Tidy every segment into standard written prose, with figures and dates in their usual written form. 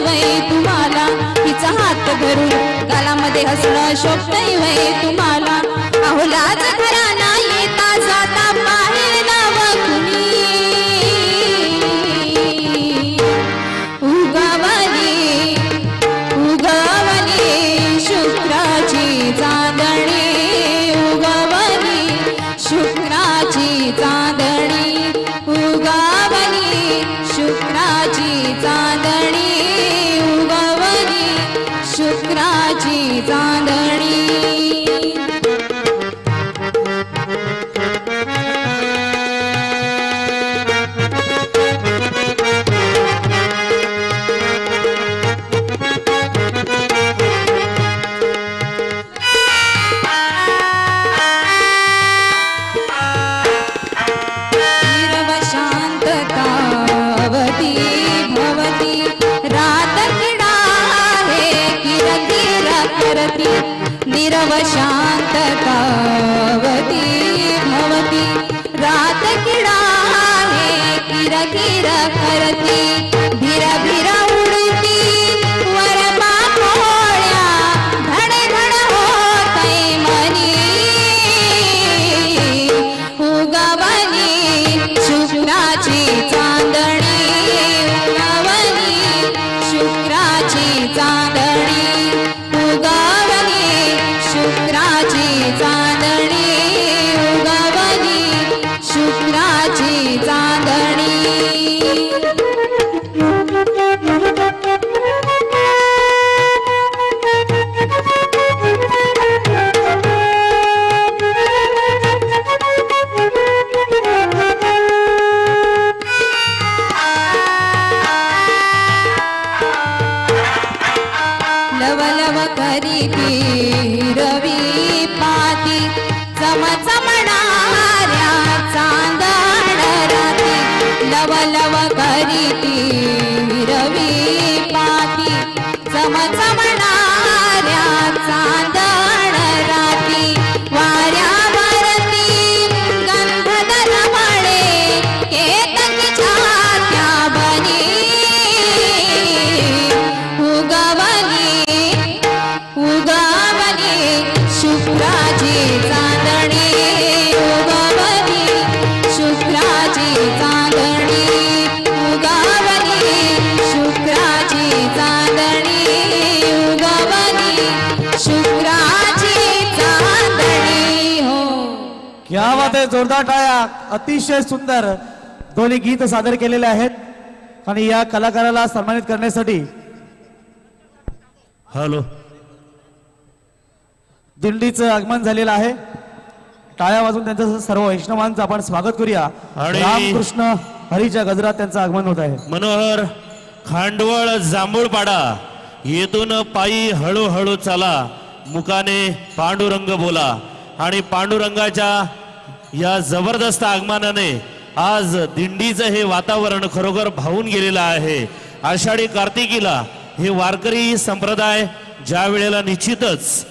वय तुम्हाला, तिचा हात धरून गालामध्ये हसणं शोभतय वय तुम्हाला. अहो लाज घराणा येता जाता पाहिल नाव कुणी, उगवली उगवली शुक्राची चांदणी, उगवली शुक्राची चांदणी, उगवली शुक्राची चांदणी, उगवली शुक्राची चांदणी. नीरव शांततावती भवती, रात किडा आहे किर किर करती, भिर भिर उडती वर पाकोळ्या, धड धड होतय मनी, उगवली शुक्राची चांदणी, उगवली शुक्राची चांदणी, उगवली शुक्राची चांदणी, उगवली शुक्राची चांदणी. लव लव करीती रवी पाती, चमचमणाऱ्या चांदण राती, लव लव करीती रवी पाती, चमचमणाऱ्या चांदण राती, वाऱ्यावरती गंधदल मळे केतकीच्या त्या बनी, उगवली उगवली शुक्राची चांदणी, उगवली शुक्राची चांदणी, उगवली शुक्राची चांदणी, उगवली शुक्राची चांदणी. हो क्या बात आहे, जोरदार टाळ्या. अतिशय सुंदर दोन्ही गीत सादर केलेले आहेत आणि या कलाकाराला सन्मानित करण्यासाठी हॅलो दिंडीचं आगमन झालेलं आहे. टाळ्या वाजून त्यांचं सर्व वैष्णवांचं आपण स्वागत करूया. रामकृष्ण हरीच्या गजरात त्यांचं आगमन होत आहे. मनोहर खांडवळ जांभूळपाडा येथून पायी हळूहळू चला, मुकाने पांडुरंग बोला. आणि पांडुरंगाच्या या जबरदस्त आगमनाने आज दिंडीचं हे वातावरण खरोखर भावून गेलेलं आहे. आषाढी कार्तिकीला हे वारकरी संप्रदाय ज्या वेळेला निश्चितच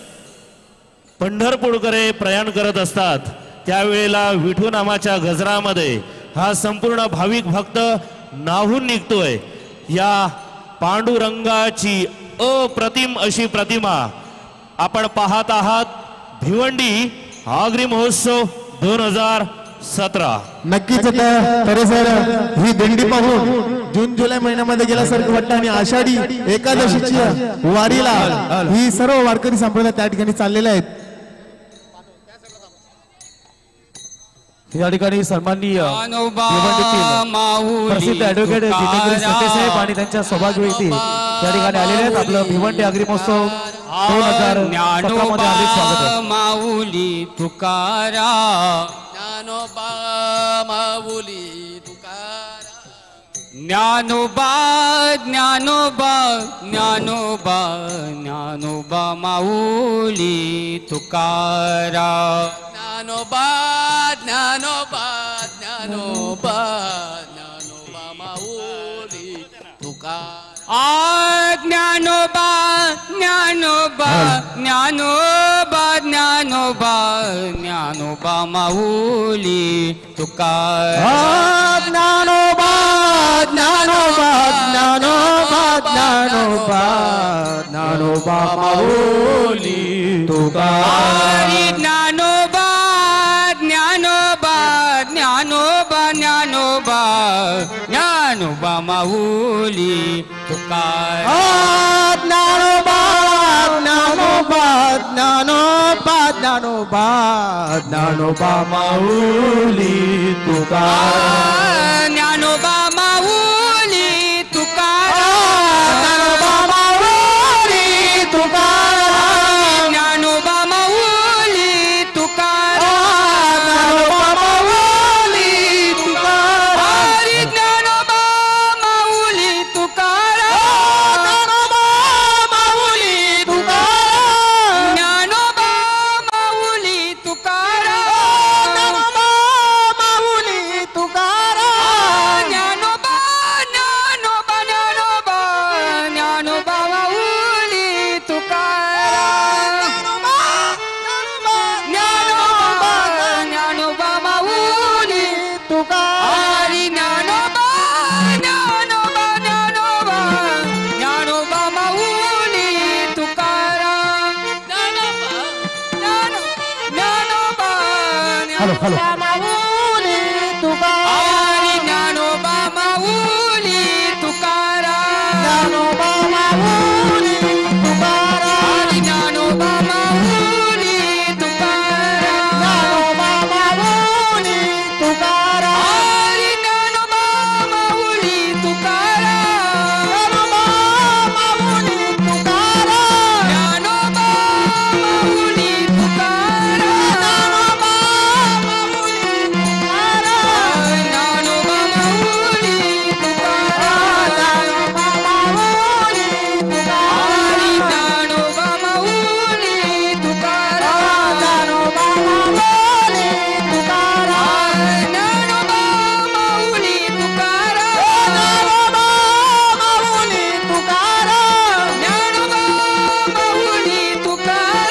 पंढरपूरकडे प्रयाण करत असतात, त्यावेळेला विठू नामाच्या गजरामध्ये हा संपूर्ण भाविक भक्त नाहून निघतोय. या पांडुरंगाची अप्रतिम अशी प्रतिमा आपण पाहत आहात. भिवंडी आगरी महोत्सव 2017. नक्कीच तर सर ही दिंडी पाहून जून जुलै महिन्यामध्ये गेल्यासारखं वाटतं आणि आषाढी एकादशीची वारीला ही सर्व वारकरी संप्रदाय त्या ठिकाणी चाललेले आहेत. या ठिकाणी सन्माननीय प्रसिद्ध ऍडव्होकेट जितेंद्र साहेब आणि त्यांच्या सौभाग्यवती या ठिकाणी आलेले आहेत. आपलं भिवंडी आगरी महोत्सव 2017 मध्ये हार्दिक स्वागत आहे. माऊली तुकारा, ज्ञानोबा माऊली तुकारा, ज्ञानोबा ज्ञानोबा ज्ञानोबा ज्ञानोबा माऊली तुकारा, ज्ञानोबा ज्ञानोबा ज्ञानोबा ज्ञानोबा माऊली तुकारा. ज्ञानोबा ज्ञानोबा ज्ञानोबा ज्ञानोबा ज्ञानोबा माऊली तुकाराम ज्ञानोबा ज्ञानोबा ज्ञानोबा ज्ञानोबा ज्ञानोबा माऊली तुकाराम ज्ञानोबा ज्ञानोबा ज्ञानोबा ज्ञानोबा ज्ञानोबा माऊली तुकाराम ज्ञानोबा ज्ञानोबा ज्ञानोबा ज्ञानोबा ज्ञानोबा माऊली तुकाराम ज्ञानोबा माऊली तुकाराम ज्ञानोबा माऊली तुकाराम ज्ञानोबा माऊली तुकाराम ज्ञानोबा माऊली तुकाराम हरी ज्ञानोबा माऊली तुकाराम ज्ञानोबा माऊली तुकाराम ज्ञानोबा माऊली तुकाराम ज्ञानोबा माऊली तुकाराम ज्ञानोबा ज्ञानोबा ज्ञानोबा ज्ञानोबा माऊली तुकाराम ज्ञानोबा ज्ञानोबा माऊली हरी ज्ञानोबा ज्ञानोबा ज्ञानोबा ज्ञानोबा माऊली तुकाराम ज्ञानोबा ज्ञानोबा माऊली तुकाराम हरी ज्ञानोबा माऊली तुकाराम ज्ञानोबा माऊली तुकाराम हरी ज्ञानोबा माऊली तुकाराम ज्ञानोबा माऊली तुकाराम हरी ज्ञानोबा माऊली तुकाराम ज्ञानोबा माऊली तुकाराम ज्ञानोबा माऊली तुकाराम ज्ञानोबा माऊली तुकाराम ज्ञानोबा माऊली तुकाराम ज्ञानोबा माऊली तुकाराम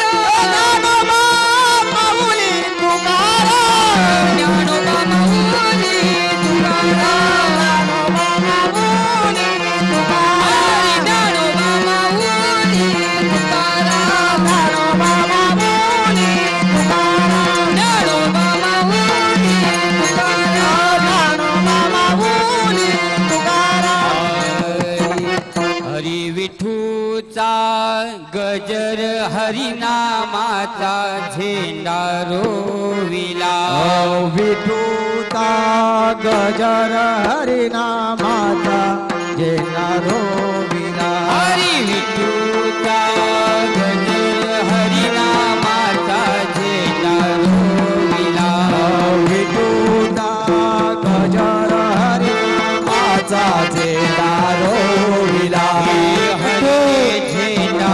ज्ञानोबा माऊली तुकाराम ज्ञानोबा माऊली तुकाराम ज्ञानोबा माऊली तुकाराम ज्ञानोबा माऊली तुकाराम ज्ञानोबा माऊली हरी विठूचा गजर हरिनामाचा झेंडा रोविला विठूचा गजर हरिनामाचा झेंडा रोविला हरी विठूचा गजर हरिनामाचा झेंडा रोविला विठूचा गजर हरिनामाचा झेंडा रोविला हरे झेंडा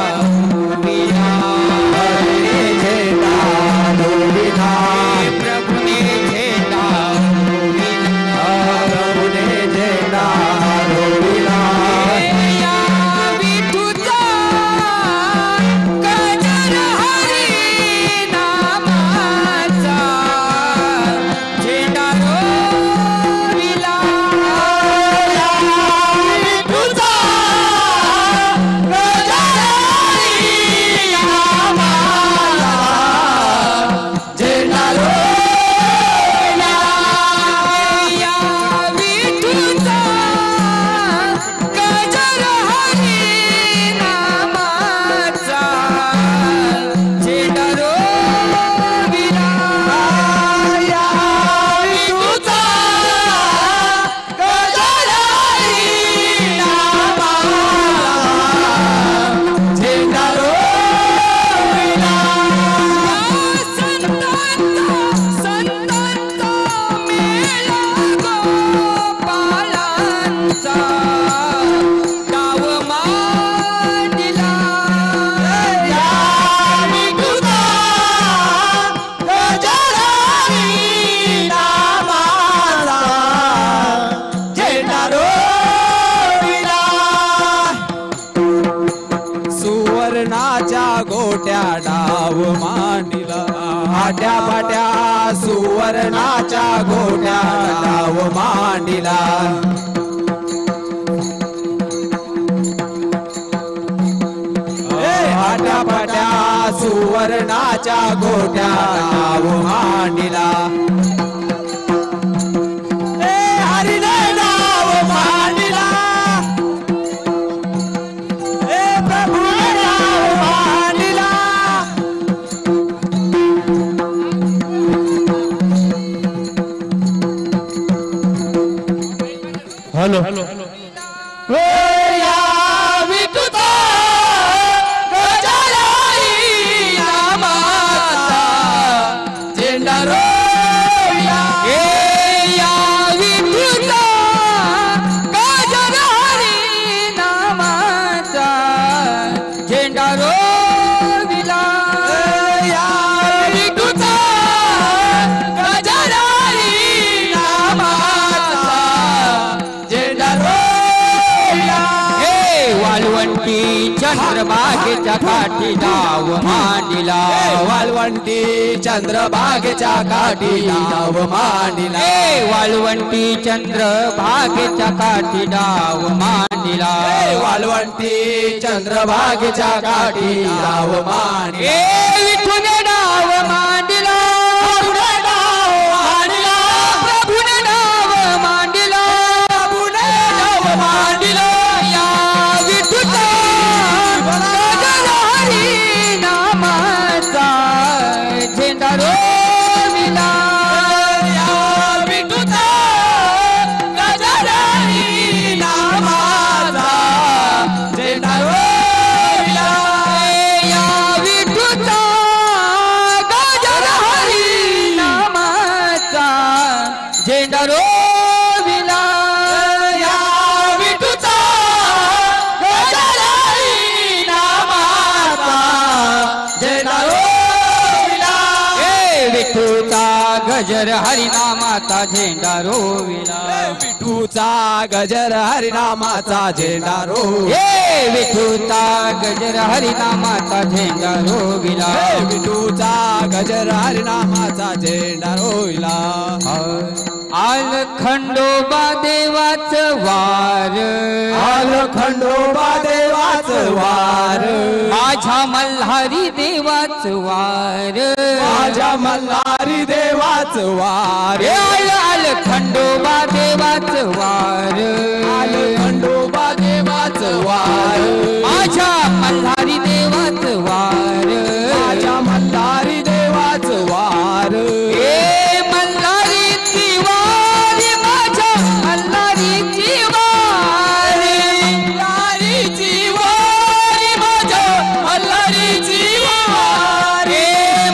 रोविला हरे झेंडा रोविला प्रभुने झेंडा रोविला प्रभुने झेंडा रोविला सुवर्णाच्या गोट्या डाव मांडिला आट्या पाट्या सुवर्णाच्या गोट्या डाव मांडिला आट्या पाट्या सुवर्णाच्या गोट्या डाव मांडिला हरिने डाव मांडिला प्रभूने डाव मांडिला हॅलो या विठुता गजालाई नामाचा झेंडा रोविला या विठुता गजालाई नामाचा झेंडा रोविला या विठुता गजालाई नामाचा झेंडा रोविला वालवंटी चंद्रभागेच्या काठी डाव मांडिला वालवंटी चंद्रभागेच्या काठी डाव मांडिला वालवंटी चंद्रभागेच्या काठी डाव मांडिला वालवंटी चंद्रभागेच्या काठी डाव मांडिला विठुने डाव मांडिला प्रभुने डाव मांडिला प्रभुने डाव मांडिला या विठुता गजाधारी नामाचा झेंडा रोविला या विठुता गजाधारी नामाचा झेंडा रोविला या विठुता गजाधारी नामाचा झेंडा रोविला या विठुता गजाधारी नामाचा झेंडा रोविला विठुता गजर हरिनामाचा झेंडा रोविला विठूचा गजर हरिनामाचा झेंडा रोविला विठूचा गजर हरिनामाचा झेंडा रोविला विठूचा गजर हरिनामाचा झेंडा रोविला आल खंडोबा देवाचं वार आल खंडोबा देवाचं वार माझ्या मल्हारी देवाचं वार माझ्या मल्हारी देवाचं वार आल खंडोबा देवाचं वार आल खंडोबा देवाचं वार माझ्या मल्हारी देवाचं वार माझ्या मल्हारी देवाचं वार मल्हारीची वारी माझ्या मल्हारीची वारी मल्हारीची वारी माझ्या मल्हारीची वारी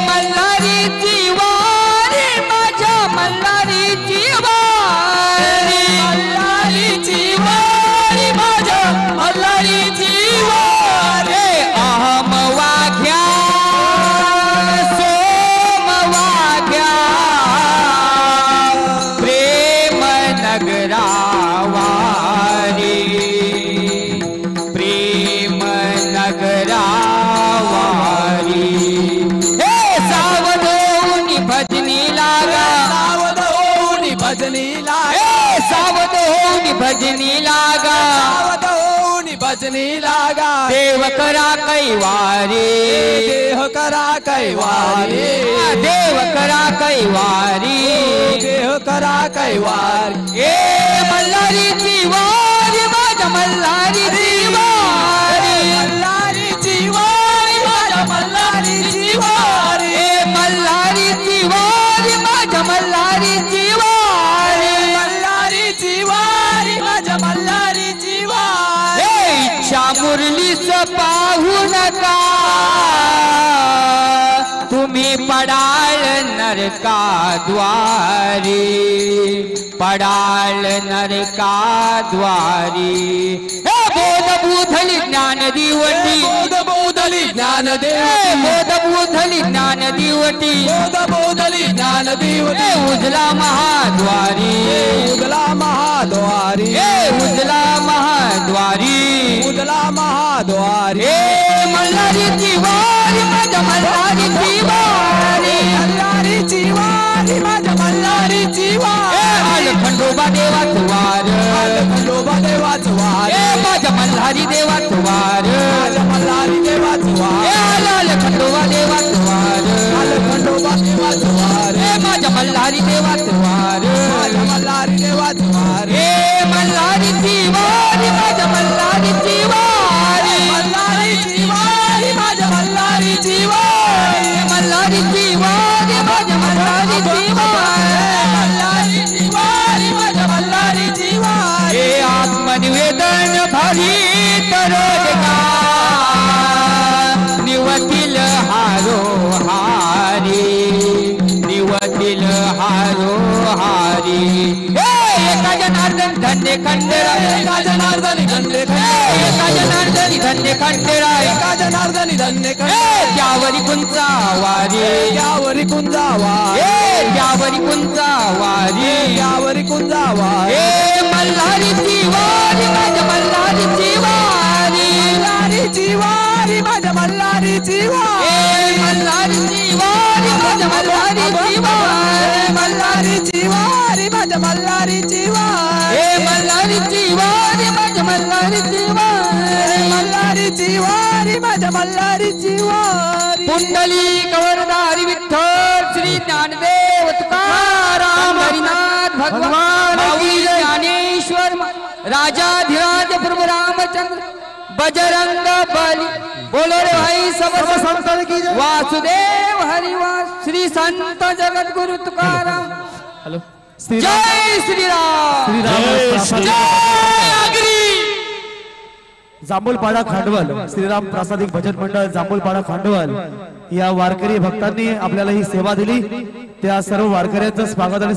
मल्हारीची वारी माझ्या मल्हारीची वारी मल्हारीची वारी माझ्या मल्हारीची वारी अहम वाघ्या सोम वाघ्या प्रेम नगरावारी प्रेम नगरावारी हे सावधोनी भजनी लागा सावधोनी भजनी लागा सावधोनी भजनी लागा सावधोनी भजनी लागा देव करा कैवारी देह करा कैवारी देव करा कैवारी देह करा कैवारी मल्हारीची वारी माझ्या मल्हारीची वारी मल्हारीची वारी माझ्या मल्हारीची वारी मल्हारीची वारी माझ्या मल्हारीची वारी मल्हारीची वारी माझ्या मल्हारीची वारी इच्छा मुरलीच पाहू नका तुम्ही पडाल नरकाद्वारी पडाल नरकाद्वारी हे बोध बुधली ज्ञान दिवटी बोध बोधली ज्ञानदेव बोध बोधली ज्ञान दिवटी बोधली ज्ञानदेव उजला महाद्वारी उदला महाद्वारी उजला महाद्वारी उदला महाद्वारी मल्हारीची वारी माझ्या मल्हारीची वारी मल्हारीची वारी माझ्या मल्हारीची वारी खंडोबा देवाच वार खंडोबा देवाच वार माझ्या मल्हारी देवाच वार माझ्या मल्हारी देवाच वार लाल खंडोबा देवाच वार खंडोबा देवाच वार माझ्या मल्हारी देवाच वार माझ्या मल्हारी देवाच वार मल्हारीची वारी माझ्या मल्हारीची वारी मल्हारीची वारी माझ्या मल्हारीची वारी मल्हारीची वारी माझ्या मल्हारीची वारी मल्हारीची वारी माझ्या मल्हारीची वारी आत्मनिवेदन भारी निवतील हारो हारी निवतील हारो हारी एका जनार्दन धन्य खंडेराय एका जनार्दनी धन्य एका जनार्दनी धन्य खंडेराय एका जनार्दनी धन्य त्यावरी कुंचा वारी यावरी कुंजावा त्यावरी कुंचा वारी यावरी कुंजावा मल्हारीची वारी माझ्या मल्हारीची वारी मल्हारीची वारी माझ्या मल्हारीची वारी मल्हारीची वारी माझ्या मल्हारीची वारी मल्हारीची वारी माझ्या मल्हारीची वारी मल्हारीची वारी माझ्या मल्हारीची वारी मल्हारीची वारी माझ्या मल्हारीची वारी कुंडली कवरधारी विठ्ठल श्री ज्ञानदेव तुकाराम हरिनाथ भगवान ज्ञानेश्वर राजाधिराज प्रभु रामचंद्र बजरंग बली बोलो रे भाई समर्थ संतान की जय. वासुदेव हरिवास श्री संत जगत गुरु तुकाराम हॅलो जय श्रीराम जय श्री जय आगरी जांभूलपाडा खांडवल श्रीराम प्रासादिक भजन मंडळ जांभूलपाडा खांडवल या वारकरी भक्तांनी आपल्याला ही सेवा दिली त्या सर्व वारकऱ्यांचं स्वागत आणि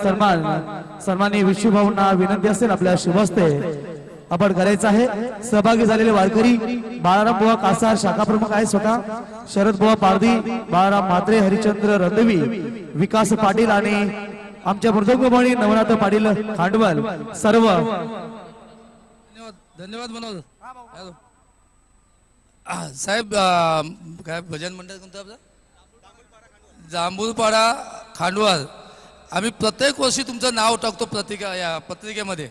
सन्माननीय विश्वभाऊंना विनंती असेल आपल्या शुभ हस्ते आपण करायचं आहे. सहभागी झालेले वारकरी बाळाराम बुवा कासार शाखा प्रमुख आहे स्वतः, शरद बुवा पारधी, बाळाराम म्हात्रे, हरिचंद्र रंधवी, विकास पाटील आणि आमच्या मृदंगमणी नवनाथ पाटील खांडवल सर्व धन्यवाद मनोज साहेब. काय भजन मंडळ कोणतं आपलं? जांभूलपाडा खांडवल. आम्ही प्रत्येक वर्षी तुमचं नाव टाकतो या पत्रिकेमध्ये,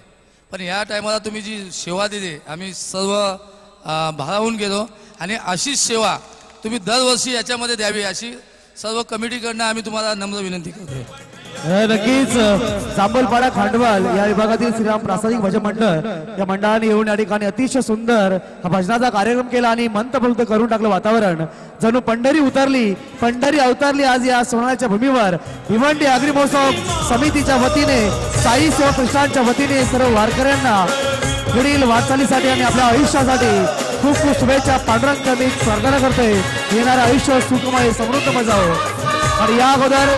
पण या टायमाला तुम्ही जी सेवा दिली आम्ही सर्व भारावून गेलो आणि अशीच सेवा तुम्ही दरवर्षी याच्यामध्ये द्यावी अशी सर्व कमिटीकडनं आम्ही तुम्हाला नम्र विनंती करतो. नक्कीच जांभूलपाडा खांडवल या विभागातील श्रीराम प्रासादिक भजन मंडळ या मंडळाने येऊन या ठिकाणी अतिशय सुंदर हा भजनाचा कार्यक्रम केला आणि मंत्रमुग्ध करून टाकलं वातावरण. जणू पंढरी अवतारली आज या सोहळ्याच्या भूमीवर. भिवंडी आगरी महोत्सव समितीच्या वतीने, साई सेवा प्रतिष्ठानच्या वतीने सर्व वारकऱ्यांना पुढील वाटचालीसाठी आणि आपल्या आयुष्यासाठी खूप खूप शुभेच्छा. पांडुरंग मी प्रार्थना करतोय येणारं आयुष्य सुखमय समृद्ध जावो. आणि या अगोदर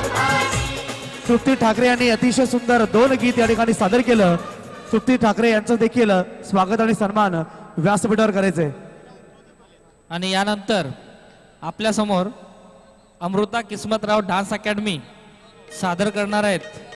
तृप्ती ठाकरे यांनी अतिशय सुंदर 2 गीत या ठिकाणी सादर केलं. तृप्ती ठाकरे यांचं देखील स्वागत आणि सन्मान व्यासपीठावर करायचंय. आणि यानंतर आपल्या समोर अमृता किस्मतराव डान्स अकॅडमी सादर करणार आहेत.